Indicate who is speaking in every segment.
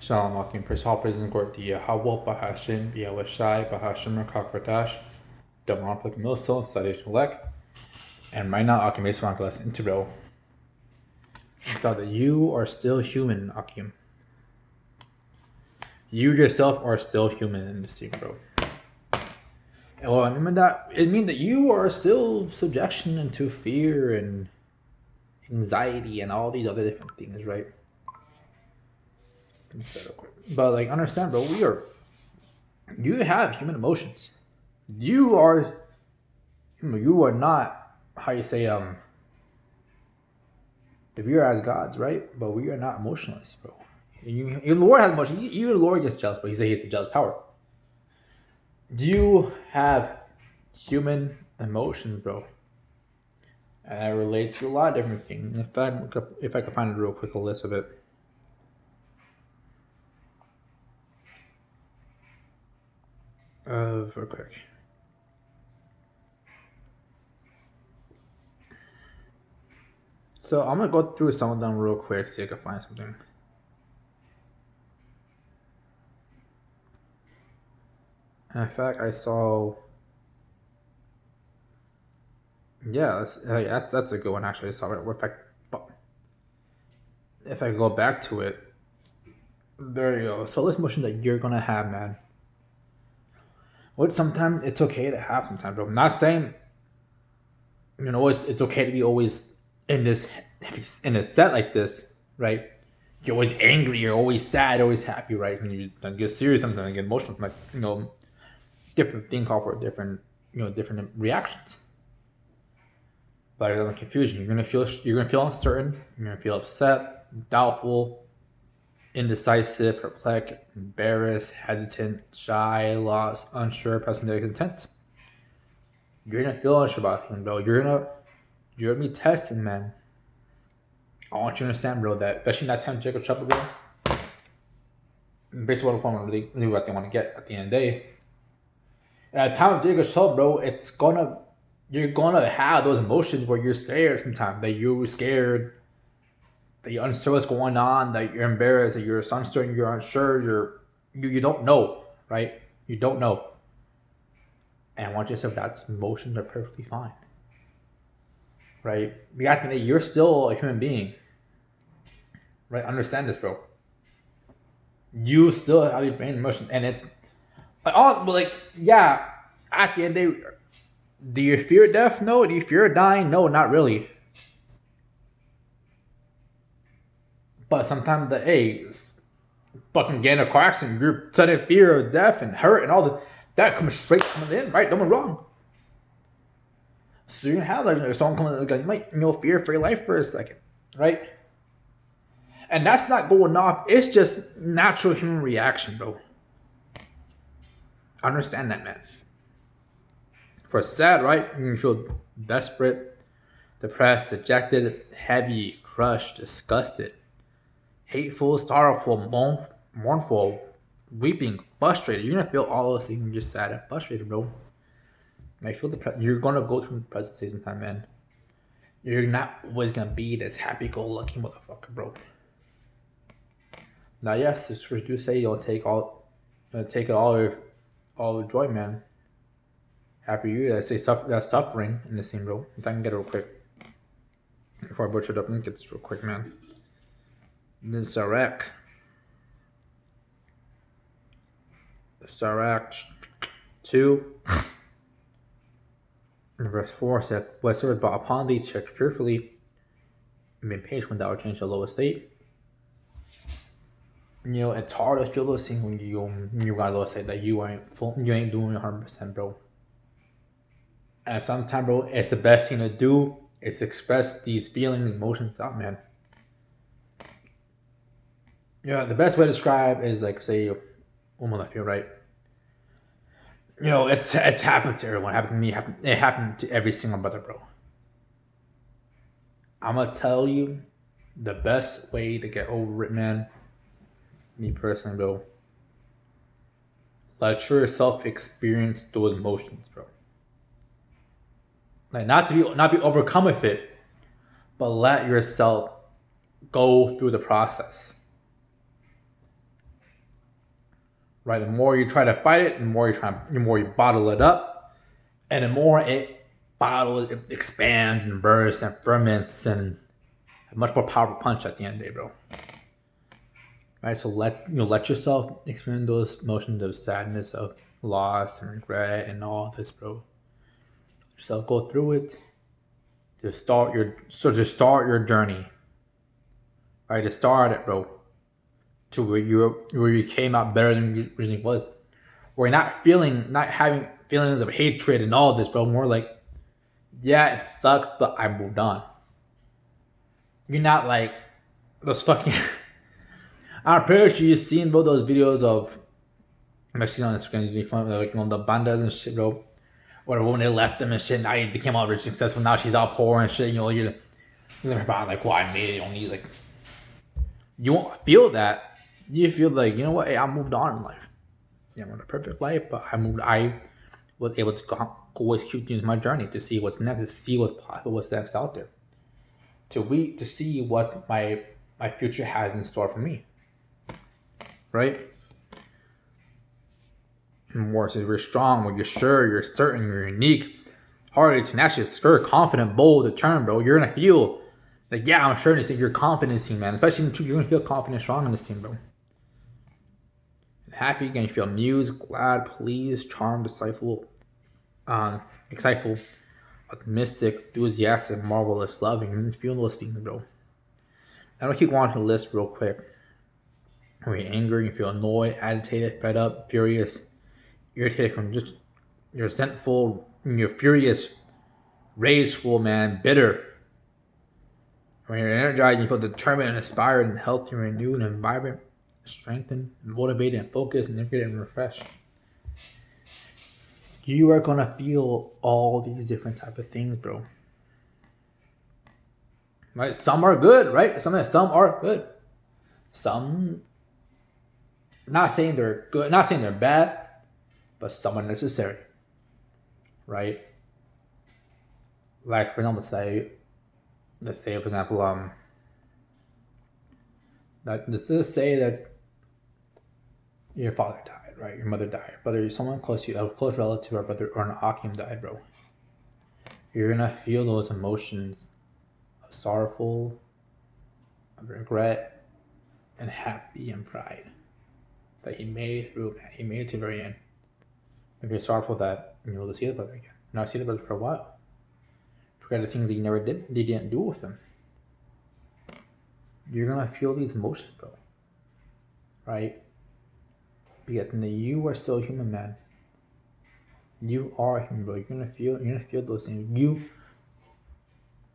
Speaker 1: Shalom Akim, praise all praise and glory to Yahweh, Bahashim, Yahweh Shai, Bahashim, Kakratash, Damar Plik Milso, Sadish Malek, and right now Akim is Rankalas Intero. God that you are still human, Akim. You yourself are still human in this team, bro. And well, I mean that it means that you are still subjection into fear and anxiety and all these other different things, right? But like understand, bro, you have human emotions. You are not how you say if you're as gods, right? But we are not emotionless, bro. The Lord has emotion. Even the Lord gets jealous, but he said he has the jealous power. Do you have human emotions, bro? And that relates to a lot of different things. If I could find a real quick list of it. Real quick. So I'm gonna go through some of them real quick, see if I can find something. In fact, I saw. Yeah, that's a good one actually. I saw it. If I go back to it, there you go. So this emotion that you're gonna have, man. What sometimes it's okay to have sometimes, bro. I'm not saying it's okay to be always in a set like this, right? You're always angry, you're always sad, always happy, right? And you then get serious sometimes and get emotional, like different things call for different reactions. Like confusion, you're gonna feel uncertain, you're gonna feel upset, doubtful, indecisive, perplexed, embarrassed, hesitant, shy, lost, unsure, pessimistic, content. You're gonna feel unsure about things, bro. You're gonna be tested, man. I want you to understand, bro, that especially in that time Jacob trouble, bro. Basically, what the really what they want to get at the end of the day. At the time of Jacob trouble, bro, you're gonna have those emotions where you're scared sometimes. That you're scared, that you're unsure what's going on, that you're embarrassed, that you're uncertain, you're unsure, you don't know, right? You don't know. And I want you to say that emotions are perfectly fine. Right? You got to think that you're still a human being. Right? Understand this, bro. You still have your brain emotions, and it's yeah. At the end of the day, do you fear death? No. Do you fear dying? No, not really. But sometimes fucking getting a car accident, you're sudden fear of death and hurt and all that comes straight coming in, right? Don't get me wrong. So you're gonna have like someone coming, like, you might fear for your life for a second, right? And that's not going off. It's just natural human reaction, bro. Understand that, man. For sad, right? You feel desperate, depressed, dejected, heavy, crushed, disgusted, hateful, sorrowful, mournful, weeping, frustrated. You're gonna feel all those things. You're just sad and frustrated, bro. I feel you're gonna go through the present state sometime, man. You're not always gonna be this happy-go-lucky motherfucker, bro. Now, yes, the scriptures do say you'll take all your joy, man. After you, I say that's suffering in the same, bro. If I can get it real quick before I butcher it up, let me get this real quick, man. Then Sirach 2 verse 4 says, "Whatsoever is brought upon thee, check fearfully, and be patient when thou art changed to a lower state." It's hard to feel those things when you got a low state that you ain't doing 100%, bro. And sometimes, bro, it's the best thing to do is express these feelings, emotions out, man. The best way to describe is like, say, woman I feel, right? It's happened to everyone. It happened to me. It happened to every single brother, bro. I'm gonna tell you the best way to get over it, man. Me personally, bro. Let yourself experience those emotions, bro. Like not be overcome with it, but let yourself go through the process. right? The more you try to fight it, the more you bottle it up, and the more it expands and bursts and ferments and a much more powerful punch at the end of the day, bro. Right? So let yourself experience those emotions of sadness, of loss and regret and all this, bro. Yourself go through it. To start your journey. Right? To start it, bro. To where you came out better than you originally was. Where you're not having feelings of hatred and all this, bro. More like, yeah, it sucked, but I moved on. You're not like those fucking. I'm pretty sure you've seen, bro, those videos of. I'm actually on Instagram, like, the bandas and shit, bro. Or when they left them and shit, now he became all rich and successful. Now she's all poor and shit. You're about like, well, I made it. Only like, you won't feel that. You feel like, you know what? Hey, I moved on in life. Yeah, I'm not a perfect life, but I was able to always keep using my journey to see what's next, to see what's possible, what's next out there, to see what my future has in store for me. Right? More so you're strong, when you're sure, you're certain, you're unique, hardy, tenacious, sure, confident, bold, determined, bro. You're gonna feel like, yeah, I'm sure in this thing, you're confident in this team, man. Especially in the 2, you're gonna feel confident, strong in this team, bro. And happy, you're gonna feel amused, glad, pleased, charmed, insightful, optimistic, enthusiastic, marvelous, loving. You're feeling those things, bro. I'm gonna keep going to the list real quick. When you're angry, you feel annoyed, agitated, fed up, furious, irritated, from just you're resentful, you're furious, rageful, man, bitter. When you're energized, you feel determined and inspired and healthy and renewed and vibrant, strengthened, motivated and focused and integrated and refreshed. You are gonna feel all these different type of things, bro. Right? Some are good, right? Some are good. Some, not saying they're good, not saying they're bad, but some are necessary, right? Like, for example, let's say, for example, let's just say that your father died, right? Your mother died, brother, someone close to you, a close relative, or brother, or an Akim died, bro. You're gonna feel those emotions of sorrowful, of regret, and happy and pride that he made it through, man. He made it to the very end. If you're sorrowful that you're able to see the brother again, not see the brother for a while. Forget the things that you didn't do with them. You're gonna feel these emotions, bro. Right? But yet, you are still human, man. You are human, bro. You're gonna feel those things.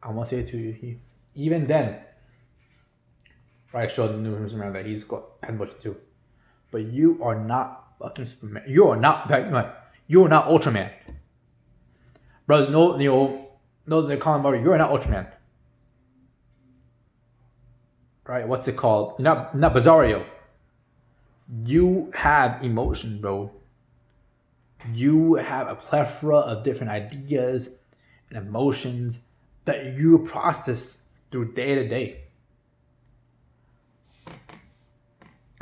Speaker 1: I want to say it to you, even then, right? I showed the news man that had emotions too, but you are not fucking Superman. You are not Ultraman. Brothers, no, they call him about you are not Ultraman. Right? What's it called? Not Bizarro. You have emotion, bro. You have a plethora of different ideas and emotions that you process through day to day.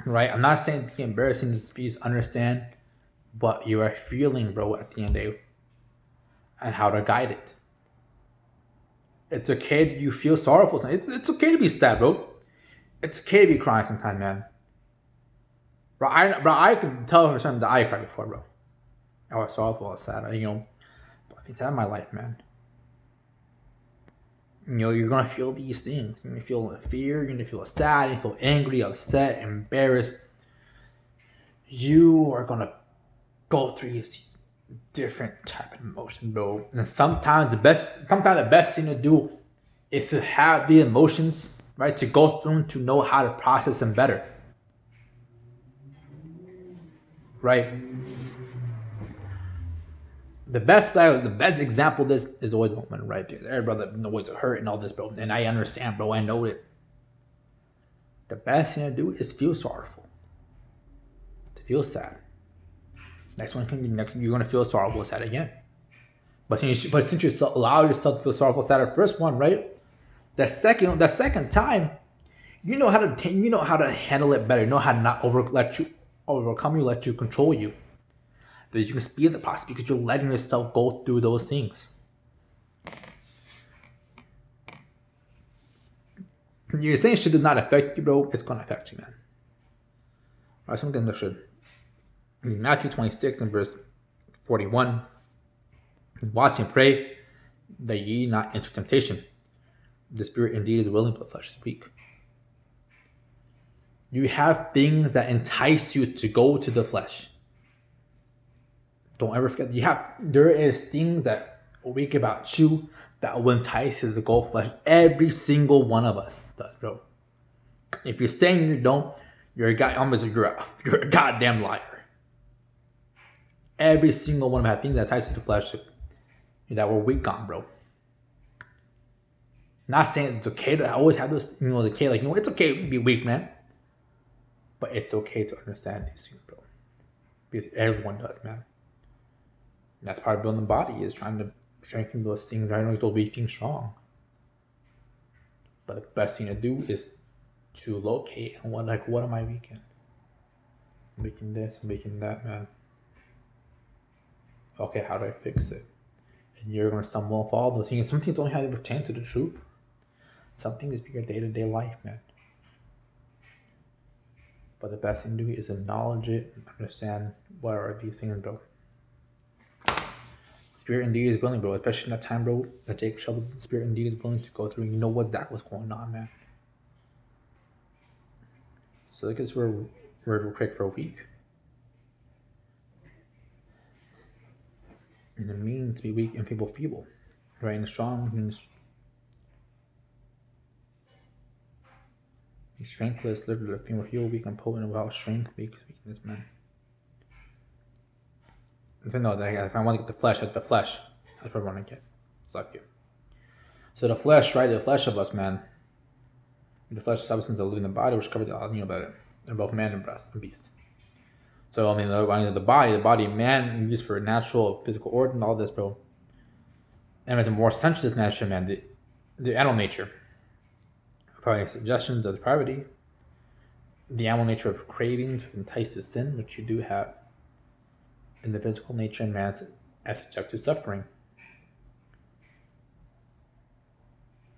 Speaker 1: Right? I'm not saying it's embarrassing to please understand what you are feeling, bro, at the end of the day, and how to guide it. It's okay that you feel sorrowful sometimes. It's okay to be sad, bro. It's okay to be crying sometimes, man. Bro, I can tell for something that I cried before, bro. I was sorrowful, I was sad, but I think that's my life, man. You're gonna feel these things. You're gonna feel fear, you're gonna feel sad, you feel angry, upset, embarrassed. You are gonna go through these different type of emotions, bro. And sometimes the best thing to do is to have the emotions, right? To go through them, to know how to process them better. Right? The best example of this is always woman, right? Because everybody knows it hurt and all this, bro. And I understand, bro. I know it. The best thing to do is feel sorrowful. To feel sad. Next you're gonna feel sorrowful, sad again. But since you allow yourself to feel sorrowful, sad at first one, right? The second time, you know how to handle it better. You know how to not let you overcome you, let you control you. That you can speed the process because you're letting yourself go through those things. You're saying shit does not affect you, bro. It's gonna affect you, man. Alright, something that should. Matthew 26 and verse 41. Watch and pray that ye not enter temptation. The spirit indeed is willing, but the flesh is weak. You have things that entice you to go to the flesh. Don't ever forget. There is things that weak about you that will entice you to go flesh. Every single one of us does, bro. If you're saying you don't, you're a goddamn liar. Every single one of them have things that entice you to flesh that we're weak on, bro. Not saying it's okay to always have those, it's okay, it's okay to be weak, man. But it's okay to understand these things, bro. Because everyone does, man. That's part of building the body, is trying to strengthen those things, trying to make those weak things strong. But the best thing to do is to locate and what am I weak in? I'm weak in this, I'm weak in that, man. Okay, how do I fix it? And you're gonna stumble and fall those things. Some things don't have to pertain to the truth. Some things be your day-to-day life, man. But the best thing to do is acknowledge it and understand what are these things, bro. Spirit indeed is willing, bro. Especially in that time, bro, that Jacob troubled. Spirit indeed is willing to go through. You know what that was going on, man. So I guess we're quick for a week. And it means to be weak and feeble. Right? And strong means strengthless, literally, feeble, weak, and potent without strength, weakness, man. If I want to get the flesh, that's the flesh. That's what I want to get. Suck you. So the flesh, right? The flesh of us, man. The flesh is substance of living the body, which covers both man and beast. So the body, man, used for natural physical organ, all this, bro. And the more sensuous nature, man, the animal nature. Probably suggestions of depravity. The animal nature of cravings, enticed to sin, which you do have. In the physical nature, and man is subject to suffering.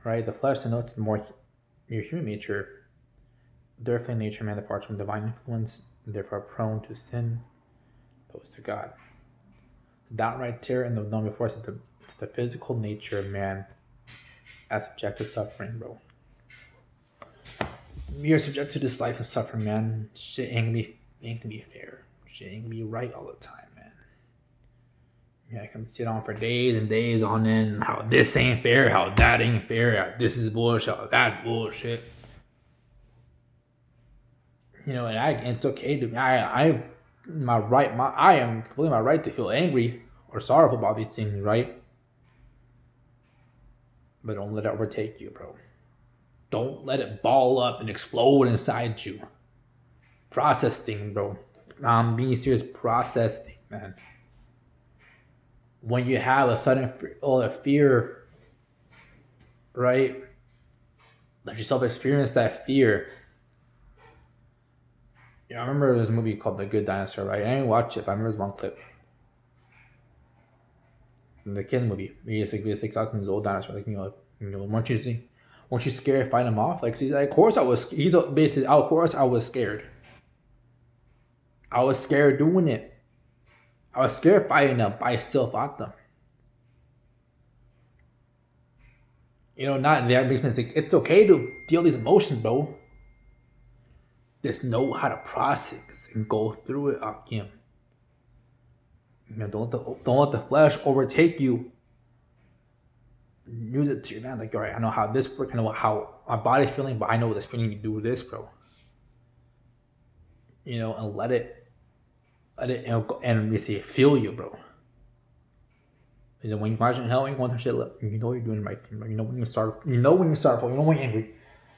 Speaker 1: Right? The flesh denotes more your human nature. The earthly nature, man, departs from divine influence, and therefore prone to sin, opposed to God. That right there in the known before is the physical nature of man as subject to suffering, bro. You're subject to this life of suffering, man. Shit ain't gonna be fair. Shit ain't gonna be right all the time, man. Yeah, I can sit on for days and days on end how this ain't fair, how that ain't fair, how this is bullshit, how that's bullshit. And it's okay to I am completely my right to feel angry or sorrowful about these things, right? But don't let it overtake you, bro. Don't let it ball up and explode inside you. Process things, bro. I'm being serious. Process things, man. When you have a sudden fear, right? Let yourself experience that fear. I remember this movie called The Good Dinosaur, right? I didn't watch it, but I remember this one clip. The kid movie. He's like talking to this old dinosaur, once you scared, fight him off. Of course I was. He's basically, of course I was scared. I was scared doing it. I was scared fighting them, but I still fought them. Not there. It's okay to feel these emotions, bro. Just know how to process and go through it, Akim. Don't let the flesh overtake you. Use it to your advantage. All right, I know how this works. I know how my body's feeling, but I know this feeling. You do this, bro. And let it, and we see feel you, bro. When you imagine hell ain't going through shit, you know you're doing the right thing. Right? When you start, when you're angry.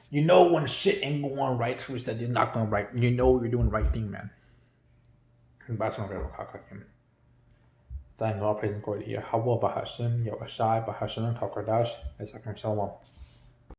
Speaker 1: When shit ain't going right, so we said you're not going right. You're doing the right thing, man. That's what I'm going to Thank all praise and glory to Yahweh, Bahashem, Yahushai, Bahashem, Kakadash, Esakim Shalom.